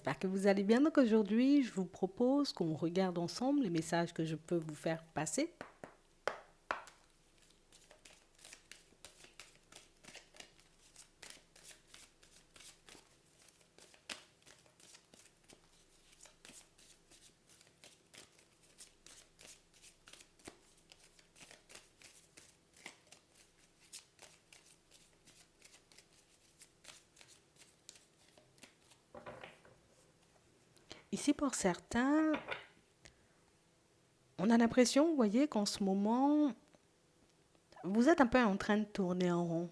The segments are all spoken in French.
j'espère que vous allez bien. Donc aujourd'hui, je vous propose qu'on regarde ensemble les messages que je peux vous faire passer. Ici, pour certains, on a l'impression, vous voyez, qu'en ce moment, vous êtes un peu en train de tourner en rond.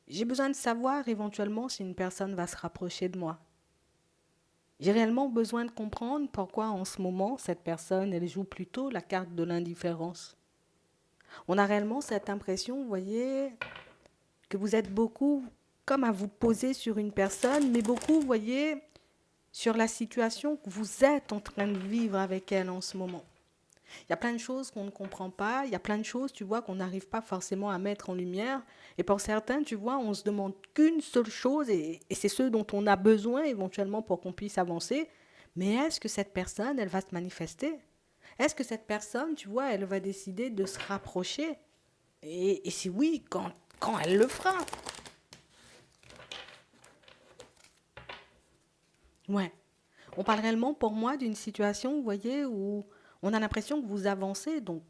J'ai besoin de savoir éventuellement si une personne va se rapprocher de moi. J'ai réellement besoin de comprendre pourquoi en ce moment, cette personne, elle joue plutôt la carte de l'indifférence. On a réellement cette impression, vous voyez, que vous êtes beaucoup comme à vous poser sur une personne, mais beaucoup, vous voyez, sur la situation que vous êtes en train de vivre avec elle en ce moment. Il y a plein de choses qu'on ne comprend pas, il y a plein de choses, tu vois, qu'on n'arrive pas forcément à mettre en lumière. Et pour certains, tu vois, on se demande qu'une seule chose, et c'est ce dont on a besoin éventuellement pour qu'on puisse avancer. Mais est-ce que cette personne, elle va se manifester? Est-ce que cette personne, tu vois, elle va décider de se rapprocher? Et si oui, quand elle le fera? Ouais. On parle réellement pour moi d'une situation, vous voyez, où on a l'impression que vous avancez. Donc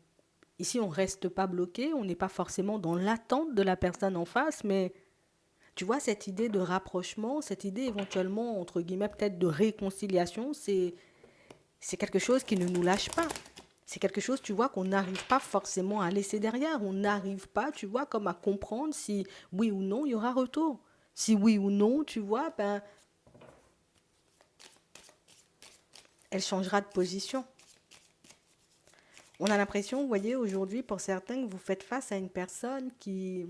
ici, on ne reste pas bloqué, on n'est pas forcément dans l'attente de la personne en face, mais tu vois, cette idée de rapprochement, cette idée éventuellement, entre guillemets, peut-être de réconciliation, c'est quelque chose qui ne nous lâche pas. C'est quelque chose, tu vois, qu'on n'arrive pas forcément à laisser derrière. On n'arrive pas, tu vois, comme à comprendre si oui ou non il y aura retour. Si oui ou non, tu vois, ben, elle changera de position. On a l'impression, vous voyez, aujourd'hui, pour certains, que vous faites face à une personne qui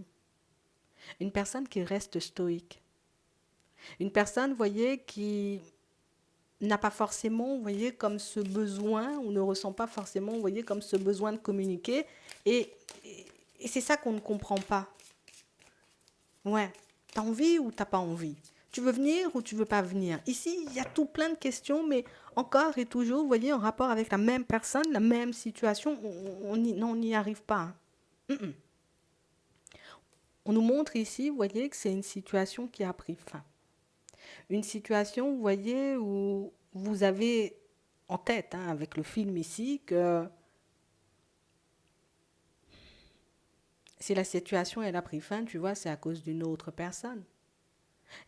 reste stoïque. Une personne, vous voyez, qui n'a pas forcément, vous voyez, comme ce besoin, ou ne ressent pas forcément, vous voyez, comme ce besoin de communiquer. Et, et c'est ça qu'on ne comprend pas. Ouais, t'as envie ou t'as pas envie? Tu veux venir ou tu veux pas venir? Ici, il y a tout plein de questions, mais encore et toujours, vous voyez, en rapport avec la même personne, la même situation, on n'y arrive pas. On nous montre ici, vous voyez, que c'est une situation qui a pris fin. Une situation, vous voyez, où vous avez en tête, hein, avec le film ici, que si la situation elle a pris fin, tu vois, c'est à cause d'une autre personne.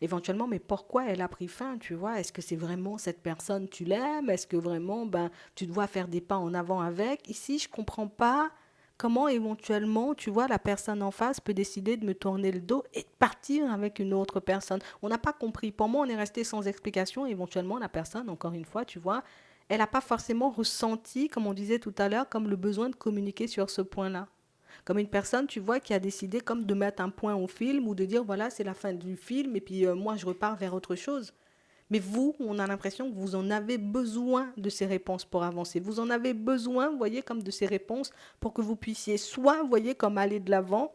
Éventuellement, mais pourquoi elle a pris fin, tu vois? Est-ce que c'est vraiment cette personne, tu l'aimes? Est-ce que vraiment, ben, tu dois faire des pas en avant avec? Ici, je comprends pas comment éventuellement, tu vois, la personne en face peut décider de me tourner le dos et de partir avec une autre personne. On n'a pas compris. Pour moi, on est resté sans explication. Éventuellement, la personne, encore une fois, tu vois, elle n'a pas forcément ressenti, comme on disait tout à l'heure, comme le besoin de communiquer sur ce point-là. Comme une personne, tu vois, qui a décidé comme de mettre un point au film ou de dire, voilà, c'est la fin du film et puis moi, je repars vers autre chose. Mais vous, on a l'impression que vous en avez besoin de ces réponses pour avancer. Vous en avez besoin, vous voyez, comme de ces réponses pour que vous puissiez soit, vous voyez, comme aller de l'avant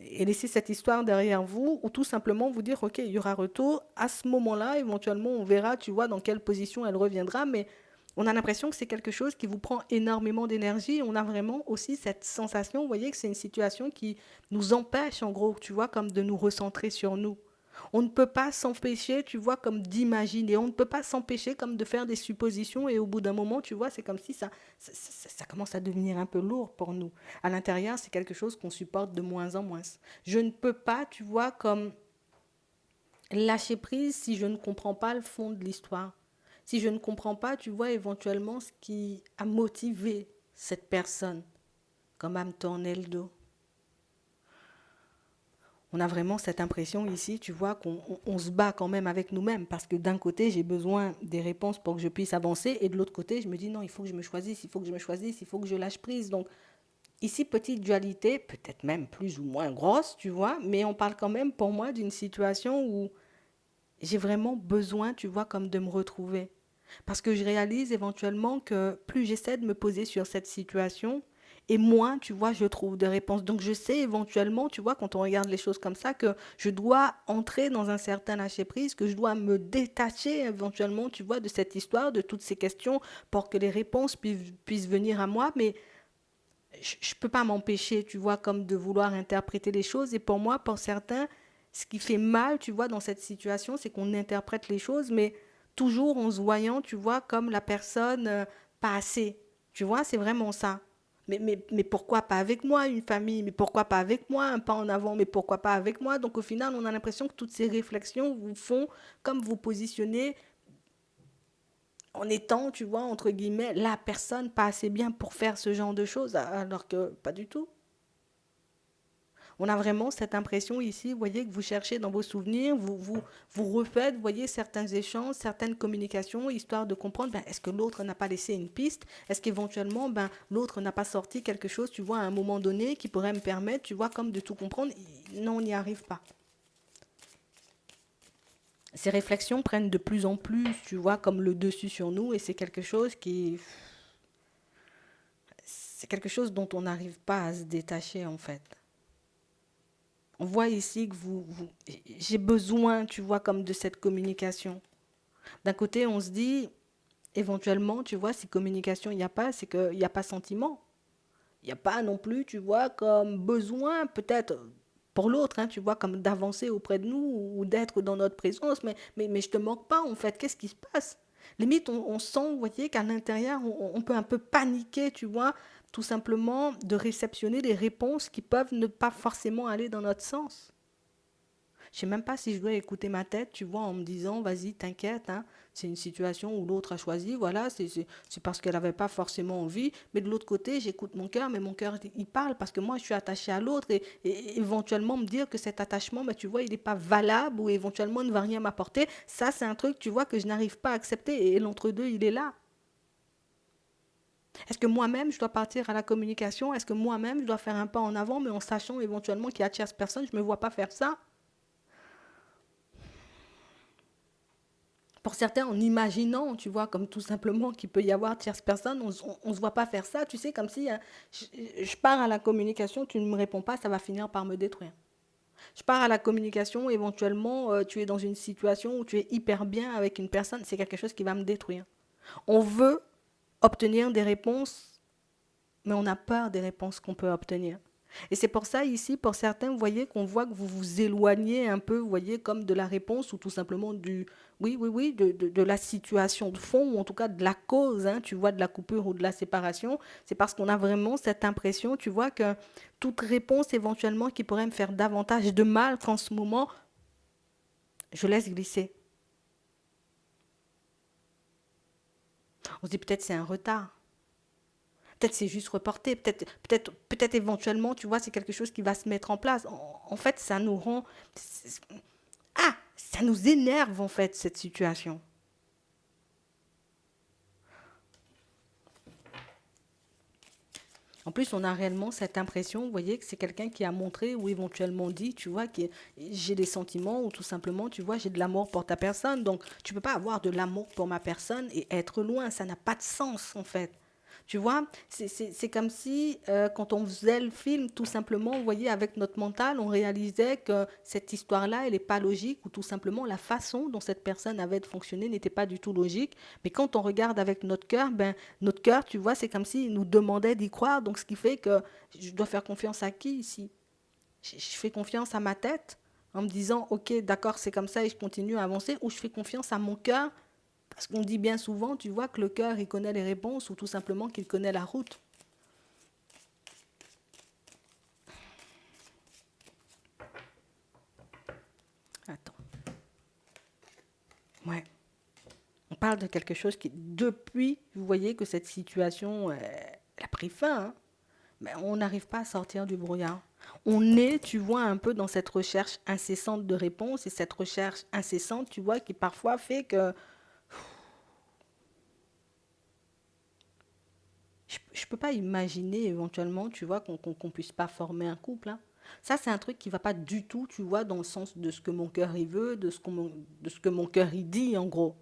et laisser cette histoire derrière vous, ou tout simplement vous dire, ok, il y aura retour. À ce moment-là, éventuellement, on verra, tu vois, dans quelle position elle reviendra, mais on a l'impression que c'est quelque chose qui vous prend énormément d'énergie. On a vraiment aussi cette sensation, vous voyez, que c'est une situation qui nous empêche, en gros, tu vois, comme de nous recentrer sur nous. On ne peut pas s'empêcher, tu vois, comme d'imaginer. On ne peut pas s'empêcher comme de faire des suppositions et au bout d'un moment, tu vois, c'est comme si ça commence à devenir un peu lourd pour nous. À l'intérieur, c'est quelque chose qu'on supporte de moins en moins. Je ne peux pas, tu vois, comme lâcher prise si je ne comprends pas le fond de l'histoire. Si je ne comprends pas, tu vois, éventuellement ce qui a motivé cette personne, comme à me tourner le dos. On a vraiment cette impression ici, tu vois, qu'on se bat quand même avec nous-mêmes. Parce que d'un côté, j'ai besoin des réponses pour que je puisse avancer. Et de l'autre côté, je me dis non, il faut que je me choisisse, il faut que je me choisisse, il faut que je lâche prise. Donc ici, petite dualité, peut-être même plus ou moins grosse, tu vois. Mais on parle quand même pour moi d'une situation où j'ai vraiment besoin, tu vois, comme de me retrouver. Parce que je réalise éventuellement que plus j'essaie de me poser sur cette situation, et moins, tu vois, je trouve de réponses. Donc je sais éventuellement, tu vois, quand on regarde les choses comme ça, que je dois entrer dans un certain lâcher-prise, que je dois me détacher éventuellement, tu vois, de cette histoire, de toutes ces questions, pour que les réponses puissent venir à moi. Mais je ne peux pas m'empêcher, tu vois, comme de vouloir interpréter les choses. Et pour moi, pour certains, ce qui fait mal, tu vois, dans cette situation, c'est qu'on interprète les choses, mais toujours en se voyant, tu vois, comme la personne pas assez. Tu vois, c'est vraiment ça. Mais pourquoi pas avec moi, une famille? Mais pourquoi pas avec moi, un pas en avant? Mais pourquoi pas avec moi? Donc au final, on a l'impression que toutes ces réflexions vous font comme vous positionner en étant, tu vois, entre guillemets, la personne pas assez bien pour faire ce genre de choses, alors que pas du tout. On a vraiment cette impression ici, vous voyez, que vous cherchez dans vos souvenirs, vous refaites, vous voyez, certains échanges, certaines communications, histoire de comprendre, ben, est-ce que l'autre n'a pas laissé une piste? Est-ce qu'éventuellement, ben, l'autre n'a pas sorti quelque chose, tu vois, à un moment donné, qui pourrait me permettre, tu vois, comme de tout comprendre? Non, on n'y arrive pas. Ces réflexions prennent de plus en plus, tu vois, comme le dessus sur nous, et c'est quelque chose dont on n'arrive pas à se détacher, en fait. On voit ici que j'ai besoin, tu vois, comme de cette communication. D'un côté, on se dit, éventuellement, tu vois, si communication il n'y a pas, c'est qu'il n'y a pas sentiment. Il n'y a pas non plus, tu vois, comme besoin, peut-être pour l'autre, hein, tu vois, comme d'avancer auprès de nous ou d'être dans notre présence, mais je te manque pas, en fait, qu'est-ce qui se passe? Limite, on sent, vous voyez, qu'à l'intérieur, on peut un peu paniquer, tu vois, tout simplement de réceptionner des réponses qui peuvent ne pas forcément aller dans notre sens. Je sais même pas si je dois écouter ma tête, tu vois, en me disant, vas-y, t'inquiète, hein, c'est une situation où l'autre a choisi, voilà, c'est parce qu'elle n'avait pas forcément envie. Mais de l'autre côté, j'écoute mon cœur, mais mon cœur, il parle parce que moi, je suis attachée à l'autre et éventuellement me dire que cet attachement, mais tu vois, il n'est pas valable ou éventuellement ne va rien m'apporter. Ça, c'est un truc, tu vois, que je n'arrive pas à accepter et l'entre-deux, il est là. Est-ce que moi-même, je dois partir à la communication? Est-ce que moi-même, je dois faire un pas en avant, mais en sachant éventuellement qu'il y a tierce personne, je ne me vois pas faire ça? Pour certains, en imaginant, tu vois, comme tout simplement qu'il peut y avoir tierce personne, on se voit pas faire ça, tu sais, comme si je pars à la communication, tu ne me réponds pas, ça va finir par me détruire. Je pars à la communication, éventuellement, tu es dans une situation où tu es hyper bien avec une personne, c'est quelque chose qui va me détruire. On veut obtenir des réponses, mais on a peur des réponses qu'on peut obtenir. Et c'est pour ça ici, pour certains, vous voyez qu'on voit que vous vous éloignez un peu, vous voyez, comme de la réponse ou tout simplement oui, de la situation de fond, ou en tout cas de la cause, hein, tu vois, de la coupure ou de la séparation. C'est parce qu'on a vraiment cette impression, tu vois, que toute réponse éventuellement qui pourrait me faire davantage de mal qu'en ce moment, je laisse glisser. On se dit peut-être c'est un retard. Peut-être c'est juste reporté, peut-être éventuellement, tu vois, c'est quelque chose qui va se mettre en place. En fait, ça nous rend... Ah, ça nous énerve en fait, cette situation. En plus, on a réellement cette impression, vous voyez, que c'est quelqu'un qui a montré ou éventuellement dit, tu vois, que j'ai des sentiments ou tout simplement, tu vois, j'ai de l'amour pour ta personne. Donc, tu ne peux pas avoir de l'amour pour ma personne et être loin. Ça n'a pas de sens, en fait. Tu vois, c'est comme si quand on faisait le film, tout simplement, vous voyez, avec notre mental, on réalisait que cette histoire-là, elle n'est pas logique ou tout simplement la façon dont cette personne avait de fonctionner n'était pas du tout logique. Mais quand on regarde avec notre cœur, ben, notre cœur, tu vois, c'est comme s'il nous demandait d'y croire. Donc, ce qui fait que je dois faire confiance à qui ici? Je fais confiance à ma tête en me disant, ok, d'accord, c'est comme ça et je continue à avancer, ou je fais confiance à mon cœur parce qu'on dit bien souvent, tu vois, que le cœur, il connaît les réponses ou tout simplement qu'il connaît la route. Attends. Ouais. On parle de quelque chose qui, depuis, vous voyez que cette situation, elle a pris fin, hein, mais on n'arrive pas à sortir du brouillard. On est, tu vois, un peu dans cette recherche incessante de réponses et cette recherche incessante, tu vois, qui parfois fait que je peux pas imaginer éventuellement, tu vois, qu'on puisse pas former un couple, hein. Ça, c'est un truc qui va pas du tout, tu vois, dans le sens de ce que mon cœur il veut, de ce que mon cœur il dit, en gros.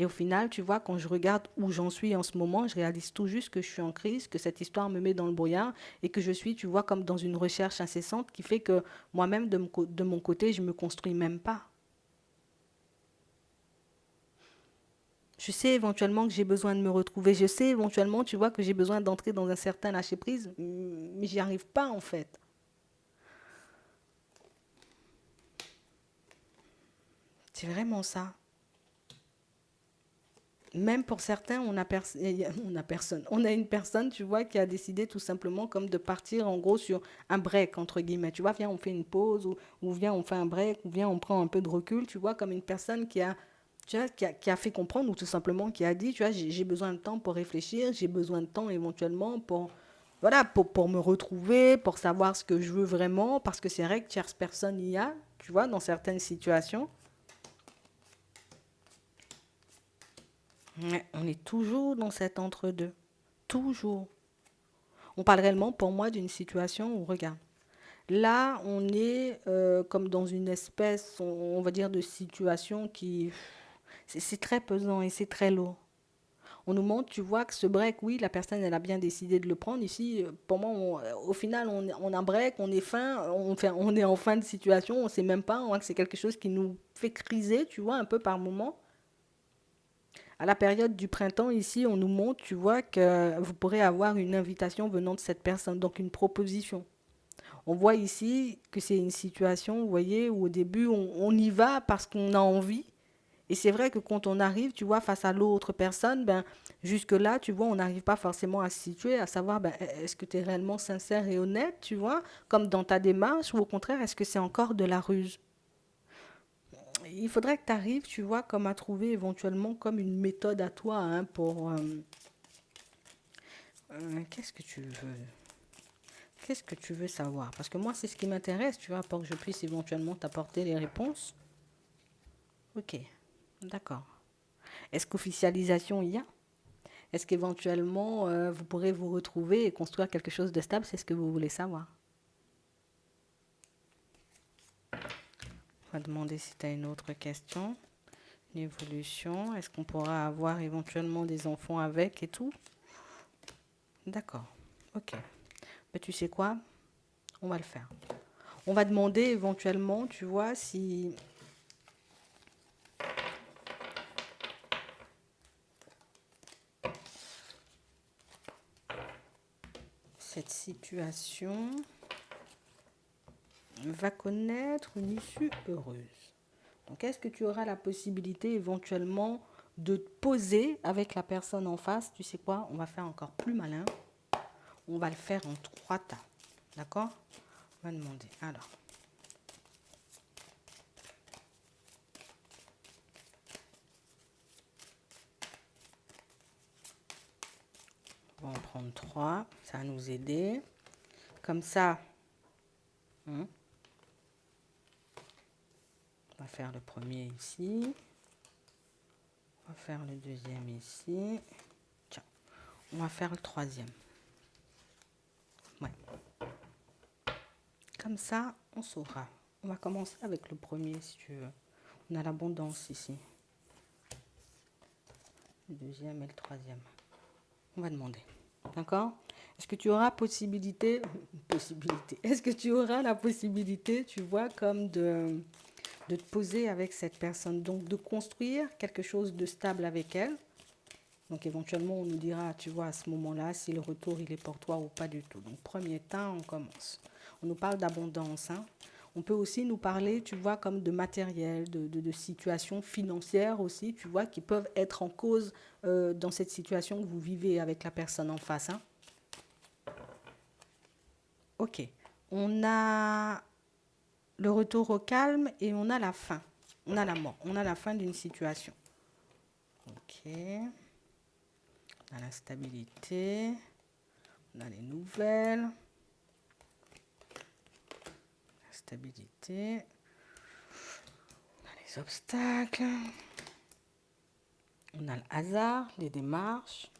Et au final, tu vois, quand je regarde où j'en suis en ce moment, je réalise tout juste que je suis en crise, que cette histoire me met dans le brouillard et que je suis, tu vois, comme dans une recherche incessante qui fait que moi-même, de mon côté, je me construis même pas. Je sais éventuellement que j'ai besoin de me retrouver. Je sais éventuellement, tu vois, que j'ai besoin d'entrer dans un certain lâcher-prise, mais j'y arrive pas en fait. C'est vraiment ça. Même pour certains, on a personne. On a une personne, tu vois, qui a décidé tout simplement comme de partir en gros sur un break, entre guillemets. Tu vois, viens, on fait une pause, ou viens, on fait un break, ou viens, on prend un peu de recul, tu vois, comme une personne qui a, tu vois, qui a fait comprendre, ou tout simplement qui a dit, tu vois, j'ai besoin de temps pour réfléchir, j'ai besoin de temps éventuellement pour, voilà, pour me retrouver, pour savoir ce que je veux vraiment, parce que c'est vrai que tierce personne y a, tu vois, dans certaines situations. Ouais, on est toujours dans cet entre-deux. Toujours. On parle réellement pour moi d'une situation où, regarde, là, on est comme dans une espèce, on va dire, de situation qui... C'est très pesant et c'est très lourd. On nous montre, tu vois, que ce break, oui, la personne, elle a bien décidé de le prendre. Ici, pour moi, au final, on a un break, on est fin, on est en fin de situation, on ne sait même pas, on voit que c'est quelque chose qui nous fait criser, tu vois, un peu par moment. À la période du printemps, ici, on nous montre, tu vois, que vous pourrez avoir une invitation venant de cette personne, donc une proposition. On voit ici que c'est une situation, vous voyez, où au début, on y va parce qu'on a envie. Et c'est vrai que quand on arrive, tu vois, face à l'autre personne, ben, jusque-là, tu vois, on n'arrive pas forcément à se situer, à savoir, ben, est-ce que tu es réellement sincère et honnête, tu vois, comme dans ta démarche, ou au contraire, est-ce que c'est encore de la ruse? Il faudrait que tu arrives, tu vois, comme à trouver éventuellement comme une méthode à toi hein, pour... qu'est-ce que tu veux? Qu'est-ce que tu veux savoir? Parce que moi, c'est ce qui m'intéresse, tu vois, pour que je puisse éventuellement t'apporter les réponses. Ok, d'accord. Est-ce qu'officialisation il y a? Est-ce qu'éventuellement, vous pourrez vous retrouver et construire quelque chose de stable? C'est ce que vous voulez savoir. On va demander si tu as une autre question. Une évolution. Est-ce qu'on pourra avoir éventuellement des enfants avec et tout? D'accord. Ok. Mais tu sais quoi? On va le faire. On va demander éventuellement, tu vois, si cette situation va connaître une issue heureuse. Donc, est-ce que tu auras la possibilité éventuellement de te poser avec la personne en face? Tu sais quoi? On va faire encore plus malin. On va le faire en 3 temps. D'accord? On va demander. Alors, on va en prendre 3. Ça va nous aider. Comme ça, hein, on va faire le premier ici. On va faire le deuxième ici. Tiens, on va faire le troisième. Ouais. Comme ça, on saura. On va commencer avec le premier, si tu veux. On a l'abondance ici. Le deuxième et le troisième. On va demander. D'accord? Est-ce que tu auras possibilité. Est-ce que tu auras la possibilité, tu vois, comme de te poser avec cette personne, donc de construire quelque chose de stable avec elle. Donc éventuellement, on nous dira, tu vois, à ce moment-là, si le retour, il est pour toi ou pas du tout. Donc premier temps, on commence. On nous parle d'abondance. Hein. On peut aussi nous parler, tu vois, comme de matériel, de situations financières aussi, tu vois, qui peuvent être en cause dans cette situation que vous vivez avec la personne en face. Hein. Ok. On a le retour au calme et on a la fin. On a la mort. On a la fin d'une situation. Ok. On a la stabilité. On a les nouvelles. La stabilité. On a les obstacles. On a le hasard, les démarches.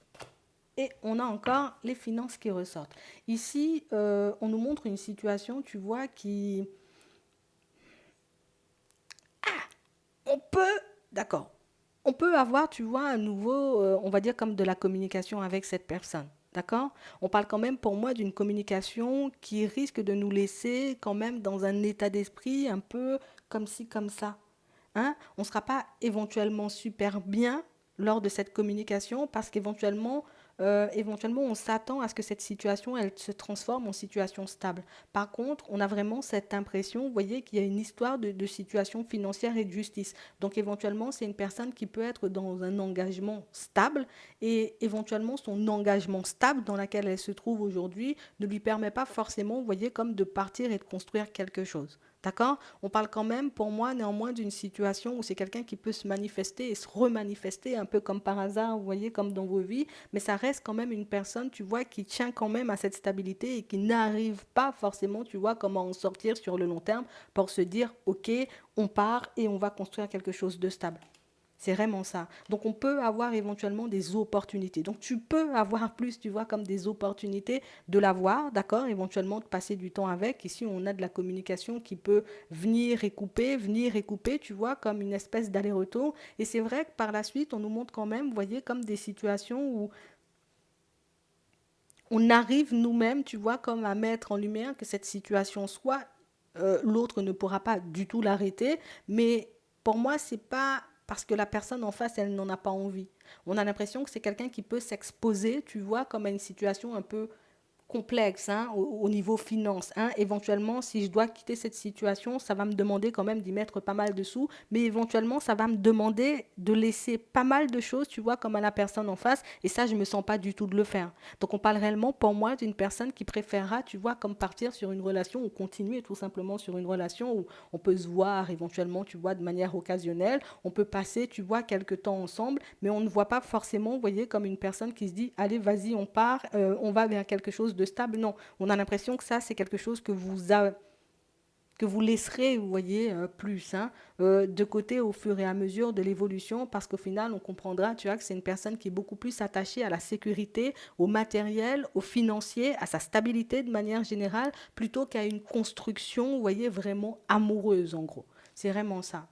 Et on a encore les finances qui ressortent. Ici, on nous montre une situation, tu vois, qui... On peut... D'accord. on peut avoir, tu vois, à nouveau, on va dire comme de la communication avec cette personne. D'accord? On parle quand même pour moi d'une communication qui risque de nous laisser quand même dans un état d'esprit un peu comme ci, comme ça. Hein? On ne sera pas éventuellement super bien lors de cette communication parce qu'éventuellement, on s'attend à ce que cette situation, elle se transforme en situation stable. Par contre, on a vraiment cette impression, vous voyez, qu'il y a une histoire de situation financière et de justice. Donc, éventuellement, c'est une personne qui peut être dans un engagement stable et éventuellement, son engagement stable dans lequel elle se trouve aujourd'hui ne lui permet pas forcément, vous voyez, comme de partir et de construire quelque chose. D'accord? On parle quand même, pour moi, néanmoins, d'une situation où c'est quelqu'un qui peut se manifester et se remanifester un peu comme par hasard, vous voyez, comme dans vos vies, mais ça reste quand même une personne, tu vois, qui tient quand même à cette stabilité et qui n'arrive pas forcément, tu vois, comment en sortir sur le long terme pour se dire, ok, on part et on va construire quelque chose de stable. C'est vraiment ça. Donc on peut avoir éventuellement des opportunités. Donc tu peux avoir plus, tu vois, comme des opportunités de l'avoir, d'accord, éventuellement de passer du temps avec. Ici, on a de la communication qui peut venir et couper, tu vois, comme une espèce d'aller-retour. Et c'est vrai que par la suite, on nous montre quand même, vous voyez, comme des situations où on arrive nous-mêmes, tu vois, comme à mettre en lumière que cette situation soit l'autre ne pourra pas du tout l'arrêter, mais pour moi, c'est pas parce que la personne en face, elle n'en a pas envie. On a l'impression que c'est quelqu'un qui peut s'exposer, tu vois, comme à une situation un peu complexe hein, au niveau finance. Hein. Éventuellement, si je dois quitter cette situation, ça va me demander quand même d'y mettre pas mal de sous, mais éventuellement, ça va me demander de laisser pas mal de choses, tu vois, comme à la personne en face, et ça, je me sens pas du tout de le faire. Donc, on parle réellement, pour moi, d'une personne qui préférera, tu vois, comme partir sur une relation ou continuer tout simplement sur une relation où on peut se voir éventuellement, tu vois, de manière occasionnelle, on peut passer, tu vois, quelques temps ensemble, mais on ne voit pas forcément, vous voyez, comme une personne qui se dit, allez, vas-y, on part, on va vers quelque chose de stable. Non, on a l'impression que ça, c'est quelque chose que vous laisserez, vous voyez, plus hein, de côté au fur et à mesure de l'évolution, parce qu'au final, on comprendra, tu vois, que c'est une personne qui est beaucoup plus attachée à la sécurité, au matériel, au financier, à sa stabilité de manière générale, plutôt qu'à une construction, vous voyez, vraiment amoureuse, en gros. C'est vraiment ça.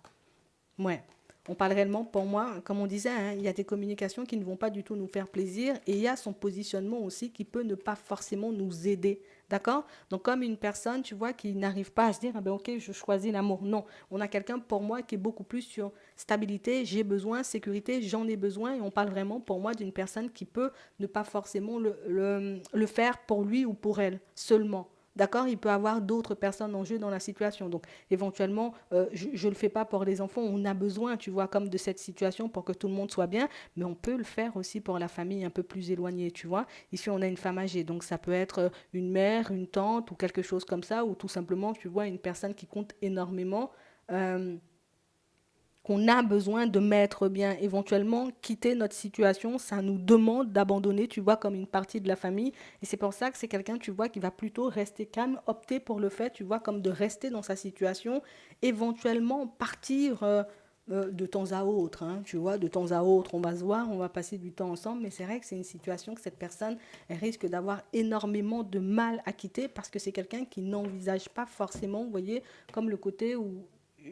Ouais. On parle réellement, pour moi, comme on disait, hein, il y a des communications qui ne vont pas du tout nous faire plaisir et il y a son positionnement aussi qui peut ne pas forcément nous aider. D'accord? Donc, comme une personne, tu vois, qui n'arrive pas à se dire, ah ben, ok, je choisis l'amour. Non, on a quelqu'un pour moi qui est beaucoup plus sur stabilité, j'ai besoin, sécurité, j'en ai besoin. Et on parle vraiment pour moi d'une personne qui peut ne pas forcément le faire pour lui ou pour elle seulement. D'accord? Il peut y avoir d'autres personnes en jeu dans la situation. Donc, éventuellement, je ne le fais pas pour les enfants. On a besoin, tu vois, comme de cette situation pour que tout le monde soit bien. Mais on peut le faire aussi pour la famille un peu plus éloignée, tu vois. Ici, on a une femme âgée. Donc, ça peut être une mère, une tante ou quelque chose comme ça. Ou tout simplement, tu vois, une personne qui compte énormément. Euh, qu'on a besoin de mettre bien, éventuellement quitter notre situation, ça nous demande d'abandonner, tu vois, comme une partie de la famille. Et c'est pour ça que c'est quelqu'un, tu vois, qui va plutôt rester calme, opter pour le fait, tu vois, comme de rester dans sa situation, éventuellement partir de temps à autre, hein, tu vois, de temps à autre, on va se voir, on va passer du temps ensemble, mais c'est vrai que c'est une situation que cette personne elle risque d'avoir énormément de mal à quitter parce que c'est quelqu'un qui n'envisage pas forcément, vous voyez, comme le côté où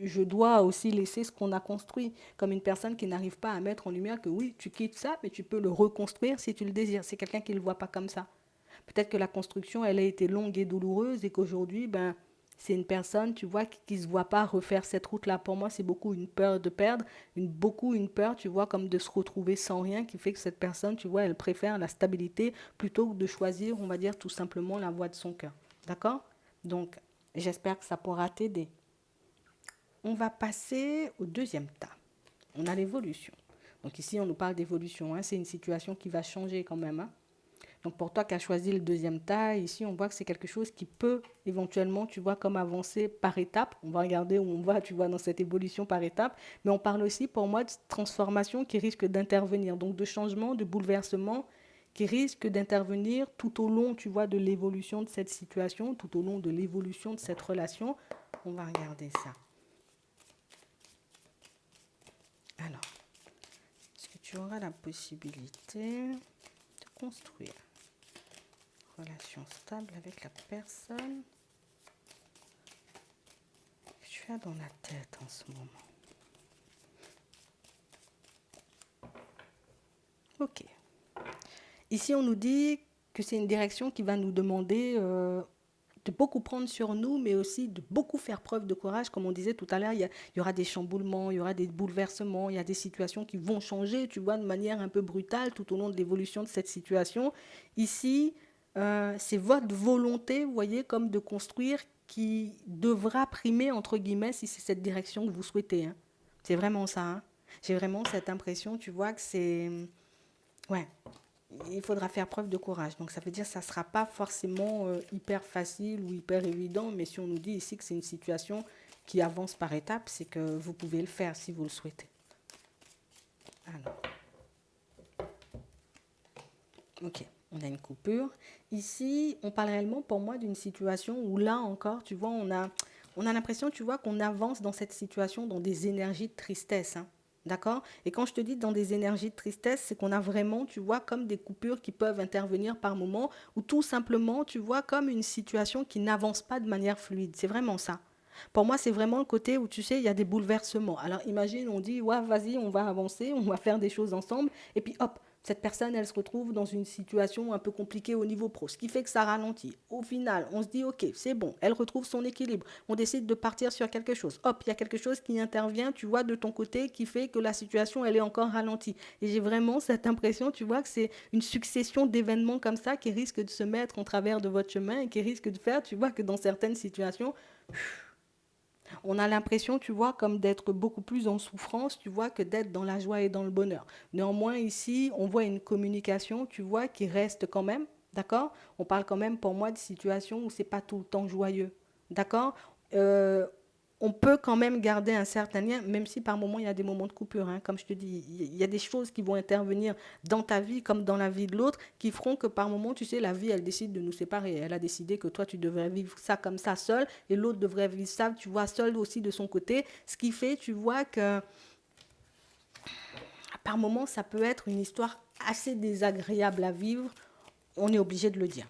je dois aussi laisser ce qu'on a construit, comme une personne qui n'arrive pas à mettre en lumière que oui, tu quittes ça, mais tu peux le reconstruire si tu le désires. C'est quelqu'un qui ne le voit pas comme ça. Peut-être que la construction, elle a été longue et douloureuse et qu'aujourd'hui, ben, c'est une personne, tu vois, qui ne se voit pas refaire cette route-là. Pour moi, c'est beaucoup une peur de perdre, beaucoup une peur, tu vois, comme de se retrouver sans rien, qui fait que cette personne, tu vois, elle préfère la stabilité plutôt que de choisir, on va dire, tout simplement la voie de son cœur. D'accord? Donc, j'espère que ça pourra t'aider. On va passer au deuxième tas. On a l'évolution. Donc ici, on nous parle d'évolution. Hein. C'est une situation qui va changer quand même. Hein. Donc pour toi qui as choisi le deuxième tas, ici, on voit que c'est quelque chose qui peut éventuellement, tu vois, comme avancer par étapes. On va regarder où on va, tu vois, dans cette évolution par étapes. Mais on parle aussi, pour moi, de transformation qui risque d'intervenir. Donc de changement, de bouleversement qui risque d'intervenir tout au long, tu vois, de l'évolution de cette situation, tout au long de l'évolution de cette relation. On va regarder ça. Alors, est-ce que tu auras la possibilité de construire une relation stable avec la personne que tu as dans la tête en ce moment? Ok. Ici, on nous dit que c'est une direction qui va nous demander de beaucoup prendre sur nous, mais aussi de beaucoup faire preuve de courage. Comme on disait tout à l'heure, il y aura des chamboulements, il y aura des bouleversements, il y a des situations qui vont changer, tu vois, de manière un peu brutale tout au long de l'évolution de cette situation. Ici, c'est votre volonté, vous voyez, comme de construire qui devra primer, entre guillemets, si c'est cette direction que vous souhaitez, hein. C'est vraiment ça, hein. J'ai vraiment cette impression, tu vois, que c'est... Ouais, il faudra faire preuve de courage. Donc ça veut dire que ça ne sera pas forcément hyper facile ou hyper évident, mais si on nous dit ici que c'est une situation qui avance par étapes, c'est que vous pouvez le faire si vous le souhaitez. Alors, ok, on a une coupure. Ici, on parle réellement pour moi d'une situation où là encore, tu vois, on a l'impression, tu vois, qu'on avance dans cette situation dans des énergies de tristesse, hein. D'accord? Et quand je te dis dans des énergies de tristesse, c'est qu'on a vraiment, tu vois, comme des coupures qui peuvent intervenir par moments, ou tout simplement, tu vois, comme une situation qui n'avance pas de manière fluide. C'est vraiment ça. Pour moi, c'est vraiment le côté où, tu sais, il y a des bouleversements. Alors, imagine, on dit, ouais, vas-y, on va avancer, on va faire des choses ensemble, et puis hop, cette personne, elle se retrouve dans une situation un peu compliquée au niveau pro, ce qui fait que ça ralentit. Au final, on se dit, ok, c'est bon, elle retrouve son équilibre. On décide de partir sur quelque chose. Hop, il y a quelque chose qui intervient, tu vois, de ton côté, qui fait que la situation, elle est encore ralentie. Et j'ai vraiment cette impression, tu vois, que c'est une succession d'événements comme ça qui risquent de se mettre en travers de votre chemin et qui risquent de faire, tu vois, que dans certaines situations, on a l'impression, tu vois, comme d'être beaucoup plus en souffrance, tu vois, que d'être dans la joie et dans le bonheur. Néanmoins, ici, on voit une communication, tu vois, qui reste quand même, d'accord? On parle quand même, pour moi, de situations où c'est pas tout le temps joyeux, d'accord? Euh, on peut quand même garder un certain lien, même si par moments il y a des moments de coupure, hein. Comme je te dis, il y a des choses qui vont intervenir dans ta vie comme dans la vie de l'autre qui feront que par moments, tu sais, la vie, elle décide de nous séparer. Elle a décidé que toi, tu devrais vivre ça comme ça seul et l'autre devrait vivre ça, tu vois, seul aussi de son côté. Ce qui fait, tu vois, que par moments, ça peut être une histoire assez désagréable à vivre. On est obligé de le dire.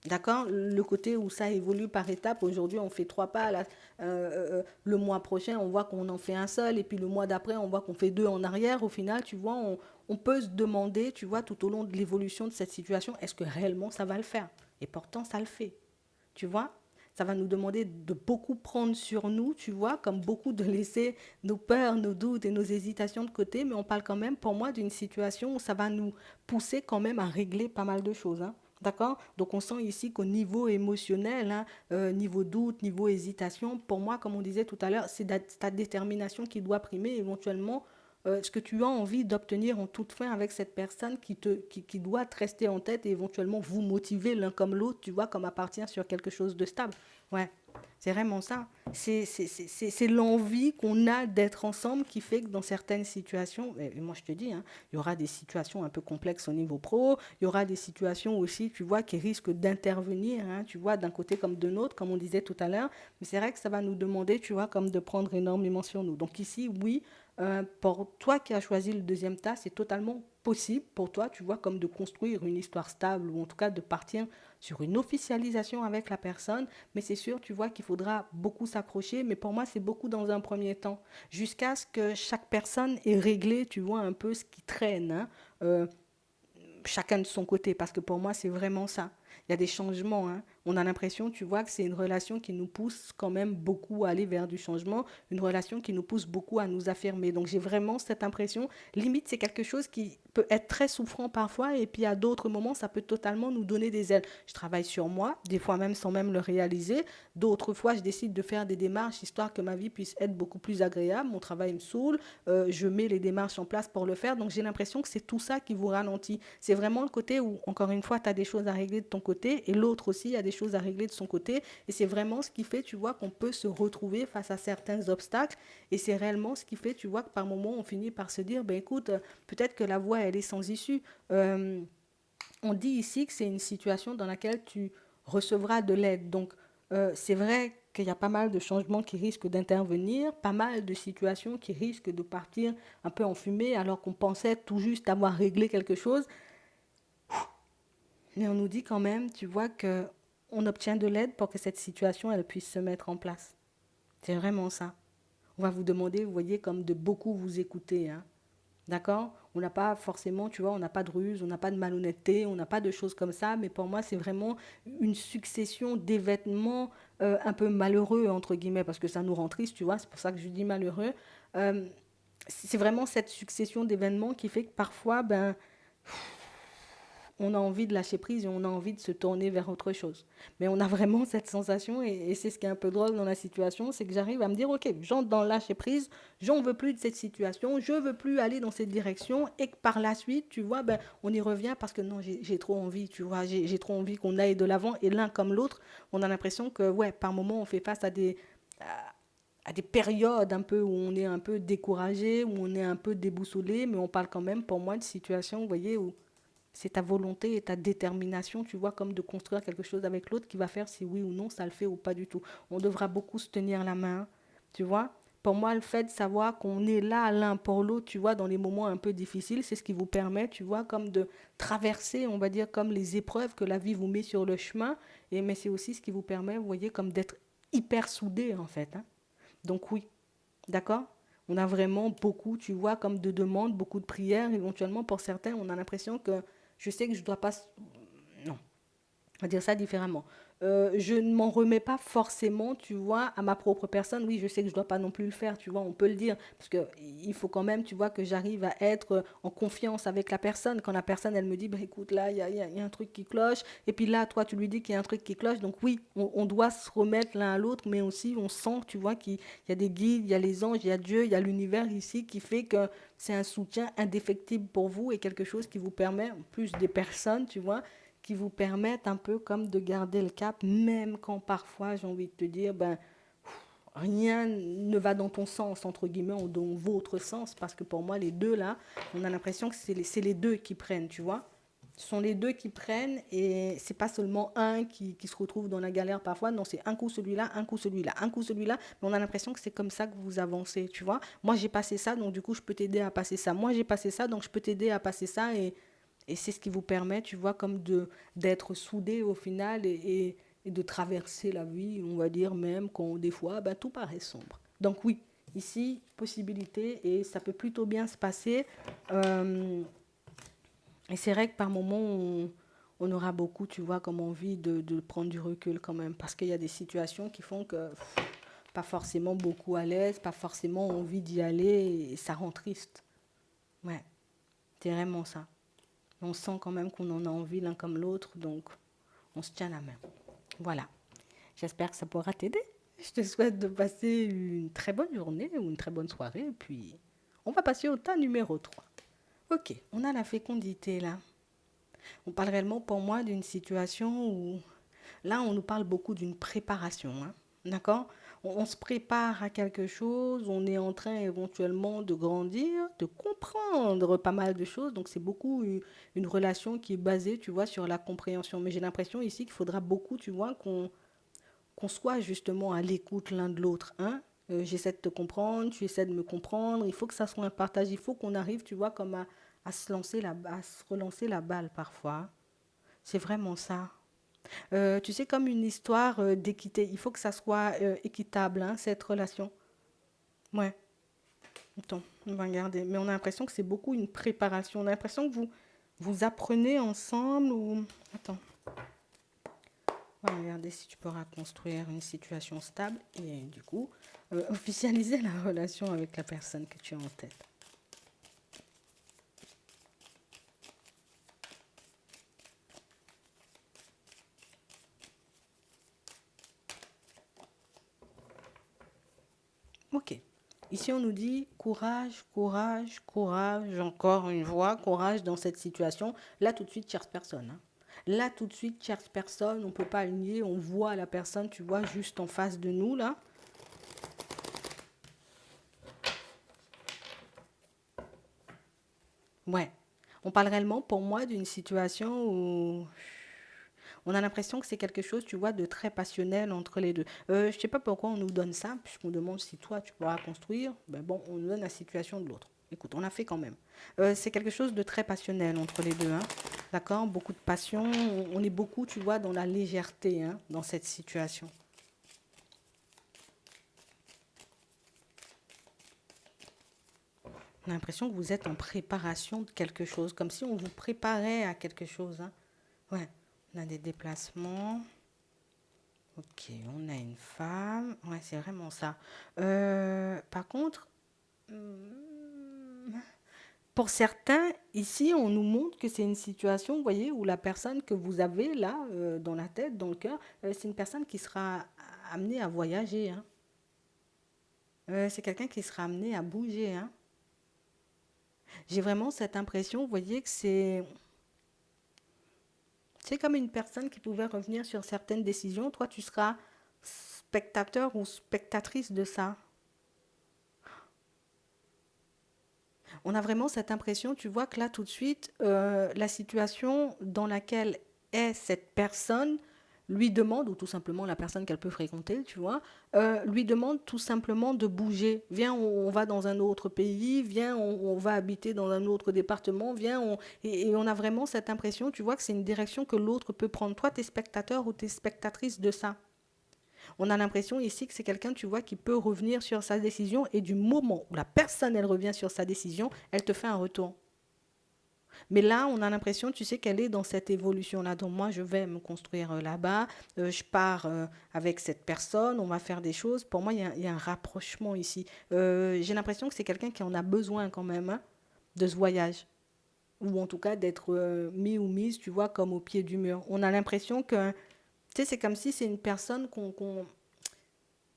D'accord? Le côté où ça évolue par étapes. Aujourd'hui, on fait 3 pas. Là, le mois prochain, on voit qu'on en fait un seul. Et puis le mois d'après, on voit qu'on fait 2 en arrière. Au final, tu vois, on peut se demander, tu vois, tout au long de l'évolution de cette situation, est-ce que réellement ça va le faire? Et pourtant, ça le fait. Tu vois? Ça va nous demander de beaucoup prendre sur nous, tu vois, comme beaucoup de laisser nos peurs, nos doutes et nos hésitations de côté. Mais on parle quand même, pour moi, d'une situation où ça va nous pousser quand même à régler pas mal de choses, hein. D'accord? Donc on sent ici qu'au niveau émotionnel, hein, niveau doute, niveau hésitation, pour moi, comme on disait tout à l'heure, c'est ta détermination qui doit primer éventuellement ce que tu as envie d'obtenir en toute fin avec cette personne qui doit te rester en tête et éventuellement vous motiver l'un comme l'autre, tu vois, comme à partir sur quelque chose de stable. Ouais, c'est vraiment ça. C'est l'envie qu'on a d'être ensemble qui fait que dans certaines situations, et moi je te dis, hein, il y aura des situations un peu complexes au niveau pro, il y aura des situations aussi, tu vois, qui risquent d'intervenir, hein, tu vois, d'un côté comme de l'autre, comme on disait tout à l'heure, mais c'est vrai que ça va nous demander, tu vois, comme de prendre énormément sur nous. Donc ici, oui, pour toi qui as choisi le deuxième tas, c'est totalement possible pour toi, tu vois, comme de construire une histoire stable ou en tout cas de partir sur une officialisation avec la personne. Mais c'est sûr, tu vois, qu'il faudra beaucoup s'accrocher. Mais pour moi, c'est beaucoup dans un premier temps, jusqu'à ce que chaque personne ait réglé, tu vois, un peu ce qui traîne, hein. Euh, Chacun de son côté, parce que pour moi, c'est vraiment ça. Il y a des changements, hein. On a l'impression, tu vois, que c'est une relation qui nous pousse quand même beaucoup à aller vers du changement, une relation qui nous pousse beaucoup à nous affirmer. Donc j'ai vraiment cette impression, limite, c'est quelque chose qui peut être très souffrant parfois, et puis à d'autres moments, ça peut totalement nous donner des ailes. Je travaille sur moi, des fois même sans même le réaliser. D'autres fois, je décide de faire des démarches, histoire que ma vie puisse être beaucoup plus agréable. Mon travail me saoule, je mets les démarches en place pour le faire. Donc j'ai l'impression que c'est tout ça qui vous ralentit. C'est vraiment le côté où, encore une fois, tu as des choses à régler de ton côté et l'autre aussi a des choses à régler de son côté. Et c'est vraiment ce qui fait, tu vois, qu'on peut se retrouver face à certains obstacles. Et c'est réellement ce qui fait, tu vois, que par moments, on finit par se dire, ben écoute, peut-être que la voie, elle est sans issue. Euh, on dit ici que c'est une situation dans laquelle tu recevras de l'aide. Donc, c'est vrai qu'il y a pas mal de changements qui risquent d'intervenir, pas mal de situations qui risquent de partir un peu en fumée alors qu'on pensait tout juste avoir réglé quelque chose. Mais on nous dit quand même, tu vois, que on obtient de l'aide pour que cette situation elle puisse se mettre en place. C'est vraiment ça. On va vous demander, vous voyez, comme de beaucoup vous écouter, hein. D'accord? On n'a pas forcément, tu vois, on n'a pas de ruse, on n'a pas de malhonnêteté, on n'a pas de choses comme ça, mais pour moi, c'est vraiment une succession d'événements un peu malheureux, entre guillemets, parce que ça nous rend triste, tu vois, c'est pour ça que je dis malheureux. Euh, c'est vraiment cette succession d'événements qui fait que parfois, ben, on a envie de lâcher prise et on a envie de se tourner vers autre chose. Mais on a vraiment cette sensation, et c'est ce qui est un peu drôle dans la situation, c'est que j'arrive à me dire, ok, j'entre dans le lâcher prise, j'en veux plus de cette situation, je veux plus aller dans cette direction, et que par la suite, tu vois, ben, on y revient parce que non, j'ai trop envie, tu vois, j'ai trop envie qu'on aille de l'avant, et l'un comme l'autre, on a l'impression que, ouais, par moment, on fait face à des périodes un peu où on est un peu découragé, où on est un peu déboussolé, mais on parle quand même, pour moi, de situation, vous voyez, où c'est ta volonté et ta détermination, tu vois, comme de construire quelque chose avec l'autre qui va faire si oui ou non ça le fait ou pas du tout. On devra beaucoup se tenir la main, tu vois. Pour moi, le fait de savoir qu'on est là l'un pour l'autre, tu vois, dans les moments un peu difficiles, c'est ce qui vous permet, tu vois, comme de traverser, on va dire, comme les épreuves que la vie vous met sur le chemin. Et mais c'est aussi ce qui vous permet, vous voyez, comme d'être hyper soudé en fait, hein. Donc oui, d'accord. On a vraiment beaucoup, tu vois, comme de demandes, beaucoup de prières. Éventuellement, pour certains, on a l'impression que je sais que je ne dois pas. Non, on va dire ça différemment. Je ne m'en remets pas forcément, tu vois, à ma propre personne. Oui, je sais que je ne dois pas non plus le faire, tu vois, on peut le dire. Parce qu'il faut quand même, tu vois, que j'arrive à être en confiance avec la personne. Quand la personne, elle me dit, bah, écoute, là, il y a un truc qui cloche. Et puis là, toi, tu lui dis qu'il y a un truc qui cloche. Donc oui, on doit se remettre l'un à l'autre, mais aussi, on sent, tu vois, qu'il y a des guides, il y a les anges, il y a Dieu, il y a l'univers ici qui fait que c'est un soutien indéfectible pour vous et quelque chose qui vous permet, en plus des personnes, tu vois, qui vous permettent un peu comme de garder le cap, même quand parfois j'ai envie de te dire, ben, rien ne va dans ton sens, entre guillemets, ou dans votre sens, parce que pour moi, les deux là, on a l'impression que c'est les deux qui prennent, tu vois. Ce sont les deux qui prennent et c'est pas seulement un qui se retrouve dans la galère parfois, non, c'est un coup celui-là, un coup celui-là, un coup celui-là, mais on a l'impression que c'est comme ça que vous avancez, tu vois. Moi, j'ai passé ça, donc du coup, je peux t'aider à passer ça. Moi, j'ai passé ça, donc je peux t'aider à passer ça et c'est ce qui vous permet, tu vois, comme de d'être soudés au final et de traverser la vie, on va dire, même quand des fois, ben, tout paraît sombre. Donc oui, ici, possibilité, et ça peut plutôt bien se passer. Euh, et c'est vrai que par moments, on aura beaucoup, tu vois, comme envie de prendre du recul quand même, parce qu'il y a des situations qui font que pas forcément beaucoup à l'aise, pas forcément envie d'y aller, et ça rend triste. Ouais, c'est vraiment ça. On sent quand même qu'on en a envie l'un comme l'autre, donc on se tient la main. Voilà. J'espère que ça pourra t'aider. Je te souhaite de passer une très bonne journée ou une très bonne soirée. Et puis, on va passer au tas numéro 3. Ok, on a la fécondité là. On parle réellement pour moi d'une situation où là, on nous parle beaucoup d'une préparation, hein. D'accord? On se prépare à quelque chose, on est en train éventuellement de grandir, de comprendre pas mal de choses. Donc, c'est beaucoup une relation qui est basée, tu vois, sur la compréhension. Mais j'ai l'impression ici qu'il faudra beaucoup, tu vois, qu'on soit justement à l'écoute l'un de l'autre, hein. J'essaie de te comprendre, tu essaies de me comprendre. Il faut que ça soit un partage. Il faut qu'on arrive, tu vois, comme à se lancer à se relancer la balle parfois. C'est vraiment ça. Tu sais, comme une histoire d'équité. Il faut que ça soit équitable, hein, cette relation. Ouais, attends, on va regarder. Mais on a l'impression que c'est beaucoup une préparation. On a l'impression que vous apprenez ensemble ou... Attends, on va regarder si tu pourras construire une situation stable et du coup, officialiser la relation avec la personne que tu as en tête. Ok. Ici, on nous dit courage, courage, courage, encore une fois, courage dans cette situation. Là, tout de suite, cherche personne, hein. Là, tout de suite, cherche personne. On ne peut pas nier. On voit la personne, tu vois, juste en face de nous, là. Ouais. On parle réellement, pour moi, d'une situation où on a l'impression que c'est quelque chose, tu vois, de très passionnel entre les deux. Je ne sais pas pourquoi on nous donne ça, puisqu'on demande si toi, tu pourras construire. Ben bon, on nous donne la situation de l'autre. Écoute, on a fait quand même. C'est quelque chose de très passionnel entre les deux, hein. D'accord? Beaucoup de passion. On est beaucoup, tu vois, dans la légèreté, hein, dans cette situation. On a l'impression que vous êtes en préparation de quelque chose, comme si on vous préparait à quelque chose, hein. Ouais, on a des déplacements. Ok, on a une femme. Ouais, c'est vraiment ça. Par contre, hum, pour certains, ici, on nous montre que c'est une situation, vous voyez, où la personne que vous avez là, dans la tête, dans le cœur, c'est une personne qui sera amenée à voyager, hein. C'est quelqu'un qui sera amené à bouger, hein. J'ai vraiment cette impression, vous voyez, que c'est comme une personne qui pouvait revenir sur certaines décisions. Toi, tu seras spectateur ou spectatrice de ça. On a vraiment cette impression, tu vois, que là, tout de suite, la situation dans laquelle est cette personne lui demande, ou tout simplement la personne qu'elle peut fréquenter, tu vois, lui demande tout simplement de bouger. Viens, on va dans un autre pays, viens, on va habiter dans un autre département, viens, et on a vraiment cette impression, tu vois, que c'est une direction que l'autre peut prendre. Toi, tu es spectateur ou tu es spectatrice de ça. On a l'impression ici que c'est quelqu'un, tu vois, qui peut revenir sur sa décision et du moment où la personne, elle revient sur sa décision, elle te fait un retour. Mais là, on a l'impression, tu sais, qu'elle est dans cette évolution-là. Donc moi, je vais me construire là-bas, je pars avec cette personne, on va faire des choses. Pour moi, il y a un rapprochement ici. J'ai l'impression que c'est quelqu'un qui en a besoin quand même, hein, de ce voyage. Ou en tout cas d'être mis ou mise, tu vois, comme au pied du mur. On a l'impression que, tu sais, c'est comme si c'est une personne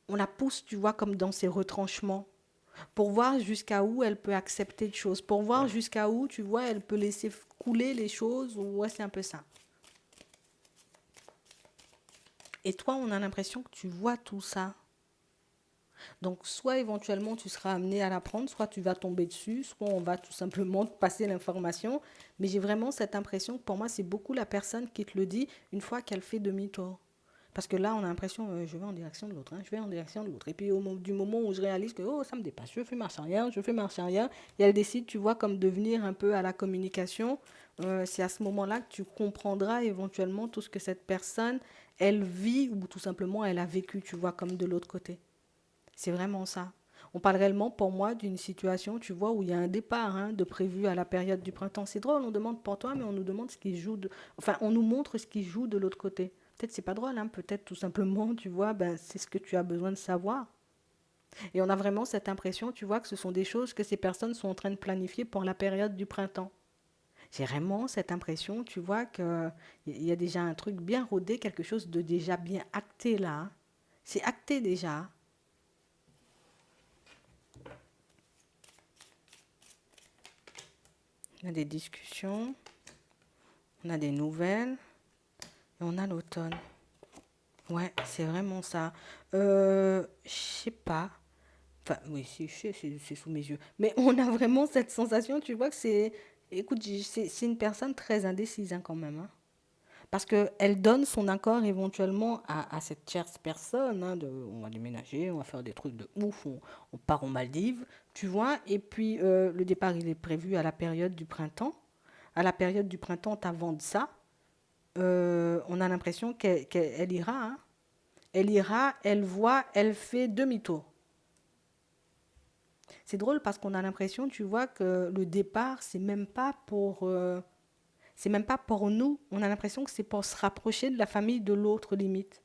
on la pousse, tu vois, comme dans ses retranchements, pour voir jusqu'à où elle peut accepter de choses, pour voir jusqu'à où, tu vois, elle peut laisser couler les choses, ouais, c'est un peu ça. Et toi, on a l'impression que tu vois tout ça. Donc, soit éventuellement tu seras amené à l'apprendre, soit tu vas tomber dessus, soit on va tout simplement te passer l'information. Mais j'ai vraiment cette impression que pour moi, c'est beaucoup la personne qui te le dit une fois qu'elle fait demi-tour. Parce que là, on a l'impression, je vais en direction de l'autre, hein, je vais en direction de l'autre. Et puis, du moment où je réalise que, oh, ça me dépasse, je fais marche arrière, je fais marche arrière, et elle décide, tu vois, comme de venir un peu à la communication, c'est à ce moment-là que tu comprendras éventuellement tout ce que cette personne, elle vit, ou tout simplement, elle a vécu, tu vois, comme de l'autre côté. C'est vraiment ça. On parle réellement pour moi d'une situation, tu vois, où il y a un départ, hein, de prévu à la période du printemps. C'est drôle, on demande pour toi, mais on nous demande ce qui joue enfin, on nous montre ce qui joue de l'autre côté. Peut-être c'est pas drôle, hein, peut-être tout simplement, tu vois, ben, c'est ce que tu as besoin de savoir. Et on a vraiment cette impression, tu vois, que ce sont des choses que ces personnes sont en train de planifier pour la période du printemps. J'ai vraiment cette impression, tu vois, qu'il y a déjà un truc bien rodé, quelque chose de déjà bien acté là, hein. C'est acté déjà. On a des discussions, on a des nouvelles et on a l'automne. Ouais, c'est vraiment ça. Je sais pas. Enfin, oui, si, je sais, c'est sous mes yeux. Mais on a vraiment cette sensation, tu vois, que c'est... Écoute, c'est une personne très indécise, hein, quand même, hein. Parce qu'elle donne son accord éventuellement à cette tierce personne, hein, on va déménager, on va faire des trucs de ouf, on part aux Maldives, tu vois. Et puis, le départ, il est prévu à la période du printemps. À la période du printemps, avant de ça, on a l'impression qu'elle ira, hein. Elle ira, elle voit, elle fait demi-tour. C'est drôle parce qu'on a l'impression, tu vois, que le départ, c'est même pas pour nous. On a l'impression que c'est pour se rapprocher de la famille de l'autre limite.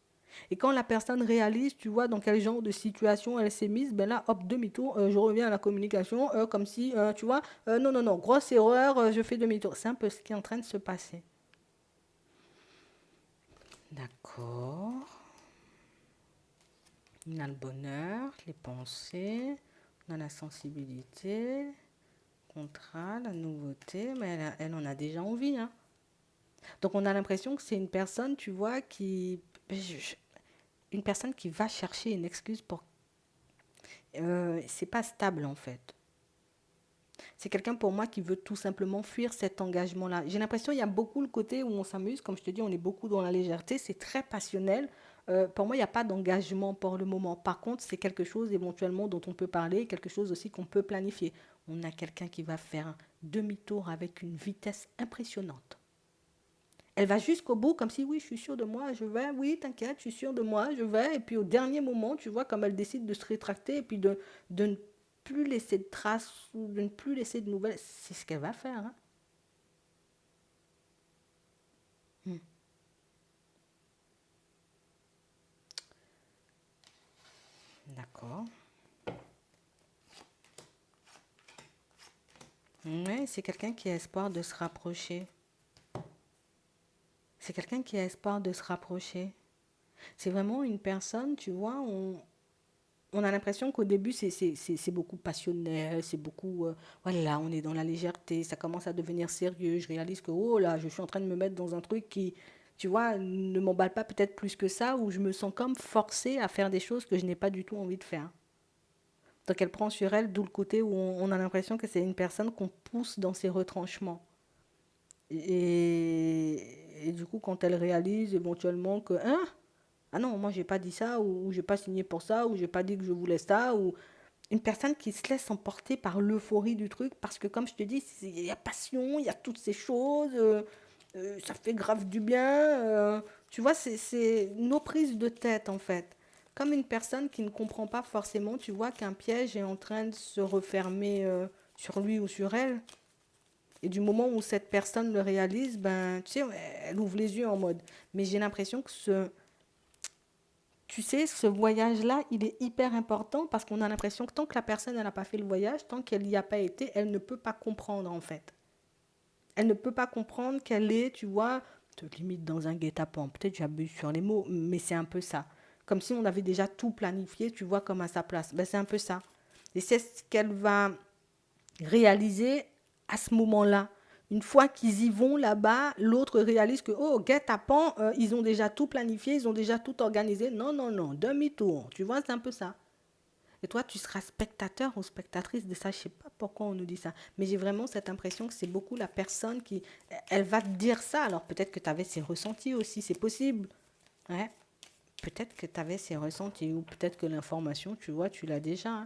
Et quand la personne réalise, tu vois, dans quel genre de situation elle s'est mise, ben là, hop, demi-tour, je reviens à la communication, comme si, tu vois, non, non, non, grosse erreur, je fais demi-tour. C'est un peu ce qui est en train de se passer. D'accord. On a le bonheur, les pensées, on a la sensibilité, contrat, la nouveauté, mais elle en a déjà envie, hein. Donc on a l'impression que c'est une personne, tu vois, une personne qui va chercher une excuse pour... c'est pas stable en fait. C'est quelqu'un pour moi qui veut tout simplement fuir cet engagement-là. J'ai l'impression qu'il y a beaucoup le côté où on s'amuse, comme je te dis, on est beaucoup dans la légèreté, c'est très passionnel. Pour moi, il n'y a pas d'engagement pour le moment. Par contre, c'est quelque chose éventuellement dont on peut parler, quelque chose aussi qu'on peut planifier. On a quelqu'un qui va faire un demi-tour avec une vitesse impressionnante. Elle va jusqu'au bout comme si oui, je suis sûre de moi, je vais, oui, t'inquiète, je suis sûre de moi, je vais. Et puis au dernier moment, tu vois, comme elle décide de se rétracter et puis de plus laisser de traces ou de ne plus laisser de nouvelles, c'est ce qu'elle va faire. Hein. Hmm. D'accord. Oui, c'est quelqu'un qui a espoir de se rapprocher. C'est quelqu'un qui a espoir de se rapprocher. C'est vraiment une personne, tu vois, on a l'impression qu'au début, c'est beaucoup passionnel, c'est beaucoup, voilà, on est dans la légèreté, ça commence à devenir sérieux. Je réalise que, oh là, je suis en train de me mettre dans un truc qui, tu vois, ne m'emballe pas peut-être plus que ça, où je me sens comme forcée à faire des choses que je n'ai pas du tout envie de faire. Donc elle prend sur elle, d'où le côté où on a l'impression que c'est une personne qu'on pousse dans ses retranchements. Et du coup, quand elle réalise éventuellement que, hein, ah non, moi j'ai pas dit ça, ou j'ai pas signé pour ça, ou j'ai pas dit que je voulais ça, ou une personne qui se laisse emporter par l'euphorie du truc, parce que comme je te dis, il y a passion, il y a toutes ces choses, ça fait grave du bien, tu vois, c'est nos prises de tête en fait. Comme une personne qui ne comprend pas forcément, tu vois, qu'un piège est en train de se refermer sur lui ou sur elle. Et du moment où cette personne le réalise, ben, tu sais, elle ouvre les yeux en mode. Mais j'ai l'impression que tu sais, ce voyage-là, il est hyper important parce qu'on a l'impression que tant que la personne n'a pas fait le voyage, tant qu'elle n'y a pas été, elle ne peut pas comprendre en fait. Elle ne peut pas comprendre qu'elle est, tu vois, te limite dans un guet-apens. Peut-être j'abuse sur les mots, mais c'est un peu ça. Comme si on avait déjà tout planifié, tu vois, comme à sa place. Ben, c'est un peu ça. Et c'est ce qu'elle va réaliser à ce moment-là. Une fois qu'ils y vont là-bas, l'autre réalise que, oh, guet-apens, ils ont déjà tout planifié, ils ont déjà tout organisé. Non, non, non, demi-tour. Tu vois, c'est un peu ça. Et toi, tu seras spectateur ou spectatrice de ça. Je ne sais pas pourquoi on nous dit ça. Mais j'ai vraiment cette impression que c'est beaucoup la personne qui... Elle va te dire ça. Alors peut-être que tu avais ses ressentis aussi, c'est possible. Ouais. Peut-être que tu avais ses ressentis ou peut-être que l'information, tu vois, tu l'as déjà. Hein.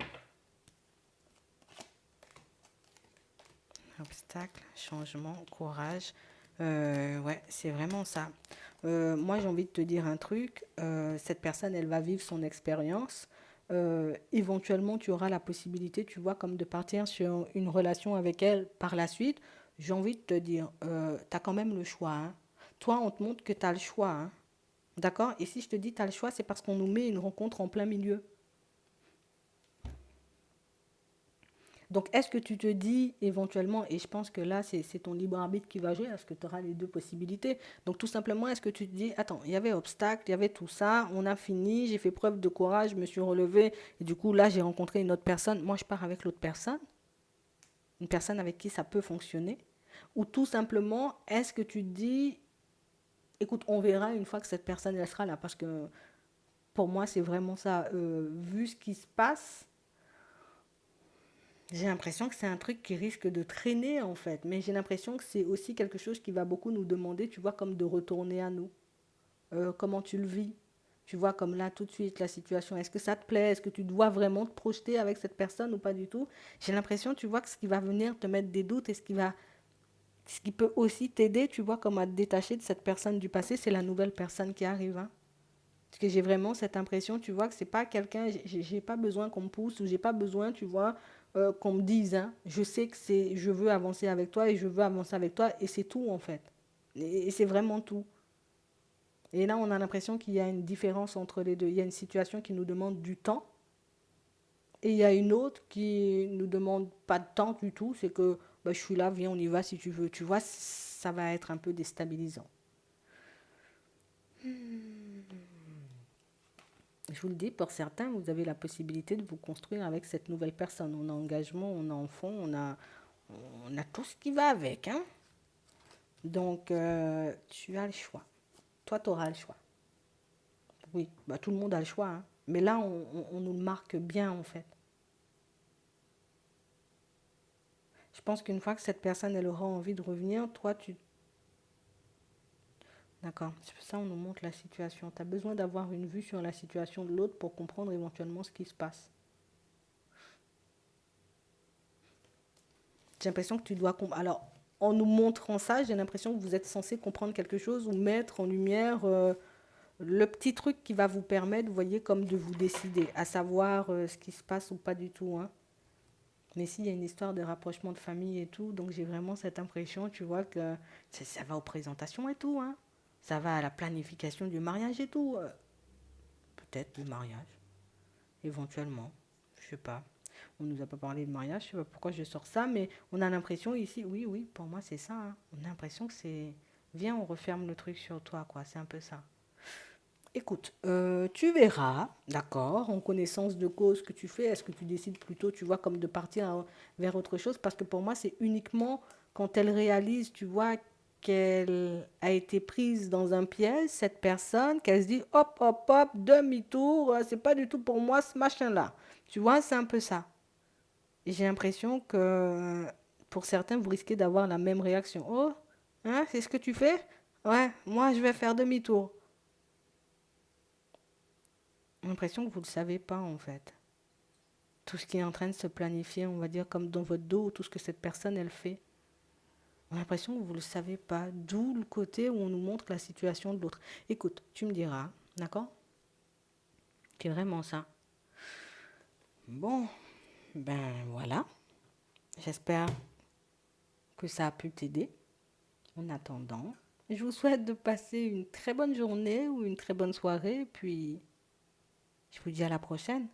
Obstacle, changement, courage. Ouais, c'est vraiment ça. Moi, j'ai envie de te dire un truc. Cette personne, elle va vivre son expérience. Éventuellement, tu auras la possibilité, tu vois, comme de partir sur une relation avec elle par la suite. J'ai envie de te dire, tu as quand même le choix. Hein. Toi, on te montre que tu as le choix. Hein. D'accord. Et si je te dis tu as le choix, c'est parce qu'on nous met une rencontre en plein milieu. Donc, est-ce que tu te dis éventuellement, et je pense que là, c'est ton libre arbitre qui va jouer, est-ce que tu auras les deux possibilités? Donc, tout simplement, est-ce que tu te dis, attends, il y avait obstacle, il y avait tout ça, on a fini, j'ai fait preuve de courage, je me suis relevé, et du coup, là, j'ai rencontré une autre personne. Moi, je pars avec l'autre personne, une personne avec qui ça peut fonctionner. Ou tout simplement, est-ce que tu te dis, écoute, on verra une fois que cette personne, elle sera là, parce que pour moi, c'est vraiment ça. Vu ce qui se passe, j'ai l'impression que c'est un truc qui risque de traîner en fait, mais j'ai l'impression que c'est aussi quelque chose qui va beaucoup nous demander, tu vois, comme de retourner à nous. Comment tu le vis? Tu vois, comme là tout de suite, la situation, est-ce que ça te plaît? Est-ce que tu dois vraiment te projeter avec cette personne ou pas du tout? J'ai l'impression, tu vois, que ce qui va venir te mettre des doutes et ce qui peut aussi t'aider, tu vois, comme à te détacher de cette personne du passé, c'est la nouvelle personne qui arrive. Hein. Parce que j'ai vraiment cette impression, tu vois, que c'est pas quelqu'un, j'ai pas besoin qu'on me pousse ou j'ai pas besoin, tu vois, qu'on me dise, hein, je sais que c'est, je veux avancer avec toi et je veux avancer avec toi et c'est tout en fait. Et c'est vraiment tout. Et là, on a l'impression qu'il y a une différence entre les deux. Il y a une situation qui nous demande du temps et il y a une autre qui nous demande pas de temps du tout. C'est que bah, je suis là, viens, on y va si tu veux. Tu vois, ça va être un peu déstabilisant. Je vous le dis, pour certains, vous avez la possibilité de vous construire avec cette nouvelle personne. On a engagement, on a enfant, on a tout ce qui va avec. Hein. Donc, tu as le choix. Toi, tu auras le choix. Oui, bah, tout le monde a le choix. Hein. Mais là, on nous le marque bien, en fait. Je pense qu'une fois que cette personne, elle aura envie de revenir, toi, tu... D'accord. C'est pour ça qu'on nous montre la situation. Tu as besoin d'avoir une vue sur la situation de l'autre pour comprendre éventuellement ce qui se passe. J'ai l'impression que tu dois... Alors, en nous montrant ça, j'ai l'impression que vous êtes censé comprendre quelque chose ou mettre en lumière le petit truc qui va vous permettre, vous voyez, comme de vous décider, à savoir ce qui se passe ou pas du tout. Hein. Mais s'il y a une histoire de rapprochement de famille et tout, donc j'ai vraiment cette impression, tu vois, que ça va aux présentations et tout, hein. Ça va à la planification du mariage et tout. Peut-être le mariage, éventuellement. Je sais pas. On nous a pas parlé de mariage, je sais pas pourquoi je sors ça, mais on a l'impression ici, oui, oui, pour moi c'est ça, hein. On a l'impression que c'est, viens, on referme le truc sur toi, quoi. C'est un peu ça. Écoute, tu verras, d'accord, en connaissance de cause que tu fais, est-ce que tu décides plutôt, tu vois, comme de partir vers autre chose? Parce que pour moi, c'est uniquement quand elle réalise, tu vois, qu'elle a été prise dans un piège, cette personne, qu'elle se dit, hop, hop, hop, demi-tour, c'est pas du tout pour moi ce machin-là. Tu vois, c'est un peu ça. Et j'ai l'impression que pour certains, vous risquez d'avoir la même réaction. Oh, hein, c'est ce que tu fais? Ouais, moi, je vais faire demi-tour. J'ai l'impression que vous ne le savez pas, en fait. Tout ce qui est en train de se planifier, on va dire, comme dans votre dos, tout ce que cette personne, elle fait. On a l'impression que vous ne le savez pas. D'où le côté où on nous montre la situation de l'autre. Écoute, tu me diras, d'accord? C'est vraiment ça. Bon, ben voilà. J'espère que ça a pu t'aider. En attendant, je vous souhaite de passer une très bonne journée ou une très bonne soirée. Puis, je vous dis à la prochaine.